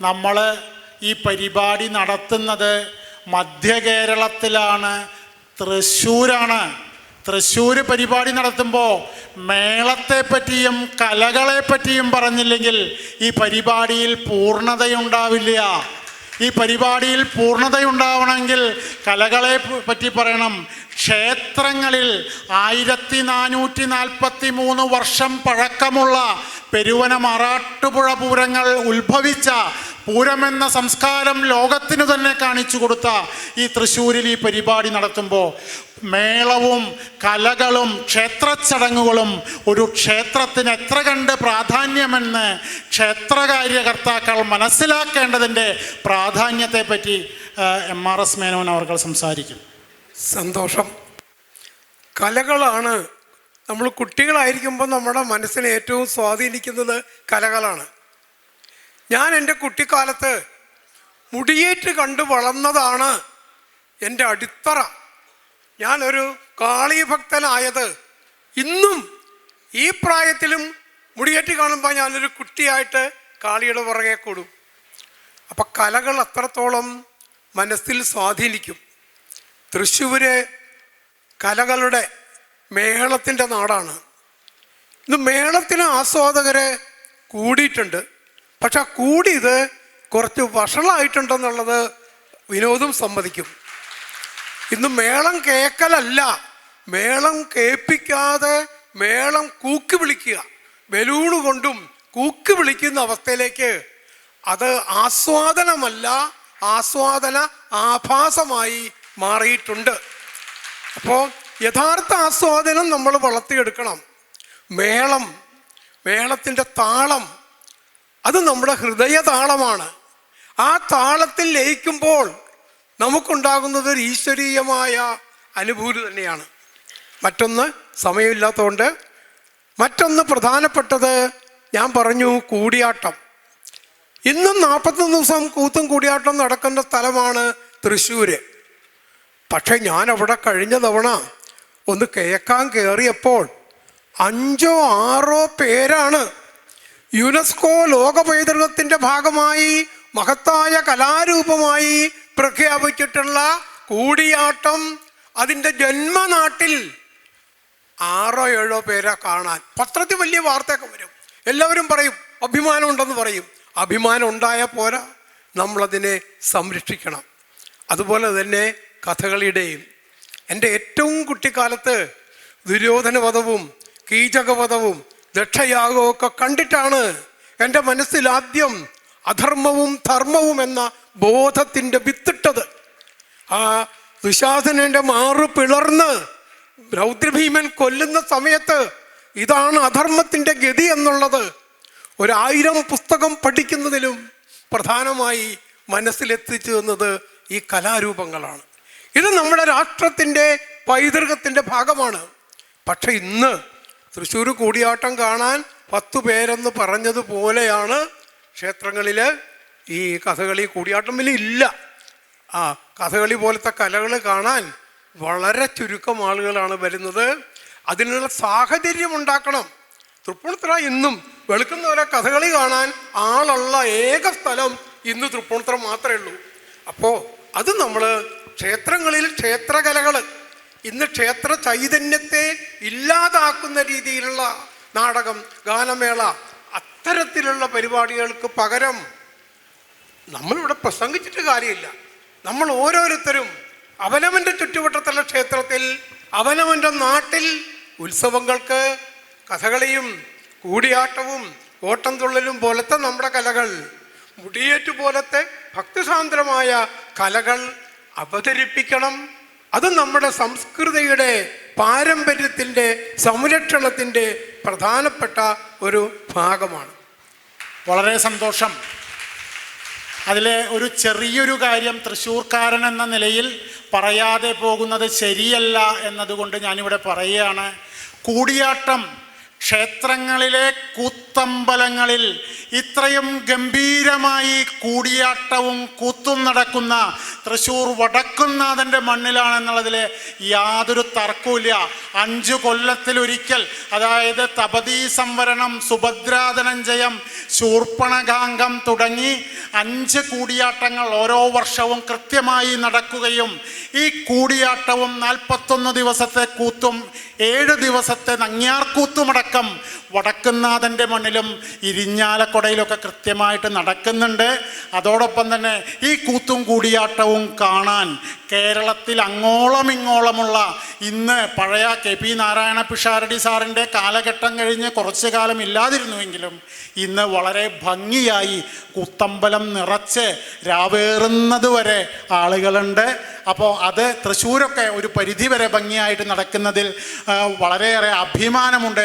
നമ്മൾ ഈ പരിപാടി നടത്തുന്നത് മധ്യ കേരളത്തിലാണ്, തൃശ്ശൂരാണ്. തൃശ്ശൂർ പരിപാടി നടത്തുമ്പോൾ മേളത്തെ പറ്റിയും കലകളെ പറ്റിയും പറഞ്ഞില്ലെങ്കിൽ ഈ പരിപാടിയിൽ പൂർണ്ണതയുണ്ടാവില്ല. ഈ പരിപാടിയിൽ പൂർണ്ണതയുണ്ടാവണമെങ്കിൽ കലകളെ പറ്റി പറയണം. ക്ഷേത്രങ്ങളിൽ 1443 വർഷം പഴക്കമുള്ള പെരുവന മറാട്ടുപുഴ പൂരങ്ങൾ ഉത്ഭവിച്ച പൂരമെന്ന സംസ്കാരം ലോകത്തിനു തന്നെ കാണിച്ചു കൊടുത്ത ഈ തൃശ്ശൂരിൽ ഈ പരിപാടി നടത്തുമ്പോൾ മേളവും കലകളും ക്ഷേത്രച്ചടങ്ങുകളും ഒരു ക്ഷേത്രത്തിന് എത്ര കണ്ട് പ്രാധാന്യമെന്ന് ക്ഷേത്രകാര്യകർത്താക്കൾ മനസ്സിലാക്കേണ്ടതിൻ്റെ പ്രാധാന്യത്തെപ്പറ്റി MRS മേനോൻ അവർ സംസാരിക്കും. സന്തോഷം. കലകളാണ് നമ്മൾ കുട്ടികളായിരിക്കുമ്പോൾ നമ്മുടെ മനസ്സിനെ ഏറ്റവും സ്വാധീനിക്കുന്നത് കലകളാണ്. ഞാൻ എൻ്റെ കുട്ടിക്കാലത്ത് മുടിയേറ്റ് കണ്ടു വളർന്നതാണ് എൻ്റെ അടിത്തറ. ഞാനൊരു കാളീഭക്തനായത് ഇന്നും ഈ പ്രായത്തിലും മുടിയേറ്റ് കാണുമ്പോൾ ഞാനൊരു കുട്ടിയായിട്ട് കാളിയുടെ പുറകെ കൂടും. അപ്പം കലകൾ അത്രത്തോളം മനസ്സിൽ സ്വാധീനിക്കും. തൃശ്ശൂര് കലകളുടെ മേളത്തിൻ്റെ നാടാണ്. ഇന്ന് മേളത്തിന് ആസ്വാദകരെ കൂടിയിട്ടുണ്ട്. പക്ഷെ ആ കൂടിയത് കുറച്ച് വഷളായിട്ടുണ്ടെന്നുള്ളത് വിനോദം സമ്മതിക്കും. ഇന്ന് മേളം കേൾക്കലല്ല, മേളം കേൾപ്പിക്കാതെ മേളം കൂക്കി വിളിക്കുക, ബലൂണ് കൊണ്ടും കൂക്കി വിളിക്കുന്ന അവസ്ഥയിലേക്ക് അത് ആസ്വാദനമല്ല, ആസ്വാദന ആഭാസമായി മാറിയിട്ടുണ്ട്. അപ്പോൾ യഥാർത്ഥ ആസ്വാദനം നമ്മൾ വളർത്തിയെടുക്കണം. മേളത്തിൻ്റെ താളം അത് നമ്മുടെ ഹൃദയ താളമാണ്. ആ താളത്തിൽ ലയിക്കുമ്പോൾ നമുക്കുണ്ടാകുന്നത് ഒരു ഈശ്വരീയമായ അനുഭൂതി തന്നെയാണ്. മറ്റൊന്ന് സമയമില്ലാത്തതുകൊണ്ട് മറ്റൊന്ന് പ്രധാനപ്പെട്ടത് ഞാൻ പറഞ്ഞു, കൂടിയാട്ടം. ഇന്നും 41 ദിവസം കൂത്തും കൂടിയാട്ടം നടക്കുന്ന സ്ഥലമാണ് തൃശ്ശൂര്. പക്ഷെ ഞാൻ അവിടെ കഴിഞ്ഞ തവണ ഒന്ന് കേൾക്കാൻ കയറിയപ്പോൾ 5 or 6 പേരാണ് യുനെസ്കോ ലോക പൈതൃകത്തിൻ്റെ ഭാഗമായി മഹത്തായ കലാരൂപമായി പ്രഖ്യാപിച്ചിട്ടുള്ള കൂടിയാട്ടം അതിൻ്റെ ജന്മനാട്ടിൽ 6 or 7 പേരെ കാണാൻ. പത്രത്തിൽ വലിയ വാർത്തയൊക്കെ വരും, എല്ലാവരും പറയും അഭിമാനം ഉണ്ടെന്ന് പറയും. അഭിമാനം ഉണ്ടായ പോരാ, നമ്മളതിനെ സംരക്ഷിക്കണം. അതുപോലെ തന്നെ കഥകളിയുടെയും. എൻ്റെ ഏറ്റവും കുട്ടിക്കാലത്ത് ദുര്യോധനവധവും കീചകവധവും ദക്ഷയാഗവും ഒക്കെ കണ്ടിട്ടാണ് എൻ്റെ മനസ്സിൽ ആദ്യം അധർമ്മവും ധർമ്മവും എന്ന ബോധത്തിൻ്റെ വിത്തിട്ടത്. ആ ദുശാസനൻ്റെ മാറു പിളർന്ന് രൗദ്രഭീമൻ കൊല്ലുന്ന സമയത്ത് ഇതാണ് അധർമ്മത്തിൻ്റെ ഗതി എന്നുള്ളത് 1000 പുസ്തകം പഠിക്കുന്നതിലും പ്രധാനമായി മനസ്സിലെത്തിച്ചു തന്നത് ഈ കലാരൂപങ്ങളാണ്. ഇത് നമ്മുടെ രാഷ്ട്രത്തിൻ്റെ പൈതൃകത്തിൻ്റെ ഭാഗമാണ്. പക്ഷെ ഇന്ന് തൃശ്ശൂർ കൂടിയാട്ടം കാണാൻ 10 പേരെന്ന് പറഞ്ഞതുപോലെയാണ് ക്ഷേത്രങ്ങളിൽ ഈ കഥകളി കൂടിയാട്ടം വലിയ ഇല്ല. കഥകളി പോലത്തെ കലകൾ കാണാൻ വളരെ ചുരുക്കം ആളുകളാണ് വരുന്നത്. അതിനുള്ള സാഹചര്യം ഉണ്ടാക്കണം. തൃപ്പൂണിത്തുറ ഇന്നും വെളുക്കുന്നവരെ കഥകളി കാണാൻ ആളുള്ള ഏക സ്ഥലം ഇന്ന് തൃപ്പൂണിത്തുറ മാത്രമേ ഉള്ളൂ. അപ്പോൾ അത് നമ്മൾ ക്ഷേത്രങ്ങളിൽ ക്ഷേത്രകലകൾ ഇന്ന് ക്ഷേത്ര ചൈതന്യത്തെ ഇല്ലാതാക്കുന്ന രീതിയിലുള്ള നാടകം, ഗാനമേള, അത്തരത്തിലുള്ള പരിപാടികൾക്ക് പകരം നമ്മളിവിടെ പ്രസംഗിച്ചിട്ട് കാര്യമില്ല. നമ്മൾ ഓരോരുത്തരും അവനവൻ്റെ ചുറ്റുവട്ടത്തുള്ള ക്ഷേത്രത്തിൽ അവനവൻ്റെ നാട്ടിൽ ഉത്സവങ്ങൾക്ക് കഥകളിയും കൂടിയാട്ടവും ഓട്ടംതുള്ളലും പോലത്തെ നമ്മുടെ കലകൾ, മുടിയേറ്റ് പോലത്തെ ഭക്തിസാന്ദ്രമായ കലകൾ അവതരിപ്പിക്കണം. അത് നമ്മുടെ സംസ്കൃതിയുടെ പാരമ്പര്യത്തിൻ്റെ സംരക്ഷണത്തിൻ്റെ പ്രധാനപ്പെട്ട ഒരു ഭാഗമാണ്. വളരെ സന്തോഷം. അതിലെ ഒരു ചെറിയൊരു കാര്യം തൃശ്ശൂർക്കാരൻ എന്ന നിലയിൽ പറയാതെ പോകുന്നത് ശരിയല്ല എന്നതുകൊണ്ട് ഞാനിവിടെ പറയുകയാണ്. കൂടിയാട്ടം ക്ഷേത്രങ്ങളിലെ കൂത്തമ്പലങ്ങളിൽ ഇത്രയും ഗംഭീരമായി കൂടിയാട്ടവും കൂത്തും നടക്കുന്ന തൃശ്ശൂർ വടക്കുംനാഥൻ്റെ മണ്ണിലാണെന്നുള്ളതിൽ യാതൊരു തർക്കവുമില്ല. 5 കൊല്ലത്തിലൊരിക്കൽ, അതായത് തപതീ സംവരണം, സുഭദ്രാധനഞ്ജയം, ശൂർപ്പണഖാംഗം തുടങ്ങി 5 കൂടിയാട്ടങ്ങൾ ഓരോ വർഷവും കൃത്യമായി നടക്കുകയും ഈ കൂടിയാട്ടവും 41 ദിവസത്തെ കൂത്തും 7 ദിവസത്തെ നങ്ങ്യാർകൂത്തുമടക്കം വടക്കുംനാഥൻ്റെ മണ്ണിലും ഇരിഞ്ഞാലക്കുടയിലൊക്കെ കൃത്യമായിട്ട് നടക്കുന്നുണ്ട്. അതോടൊപ്പം തന്നെ ഈ കൂത്തും കൂടിയാട്ടവും കാണാൻ കേരളത്തിൽ അങ്ങോളം ഇങ്ങോളമുള്ള, ഇന്ന് പഴയ KP നാരായണ പിഷാരടി സാറിൻ്റെ കാലഘട്ടം കഴിഞ്ഞ് കുറച്ചു കാലം ഇല്ലാതിരുന്നുവെങ്കിലും ഇന്ന് വളരെ ഭംഗിയായി കൂത്തമ്പലം നിറച്ച് രാവേറുന്നത് വരെ ആളുകളുണ്ട്. അപ്പോൾ അത് തൃശ്ശൂരൊക്കെ ഒരു പരിധിവരെ ഭംഗിയായിട്ട് നടക്കുന്നതിൽ വളരെയേറെ അഭിമാനമുണ്ട്.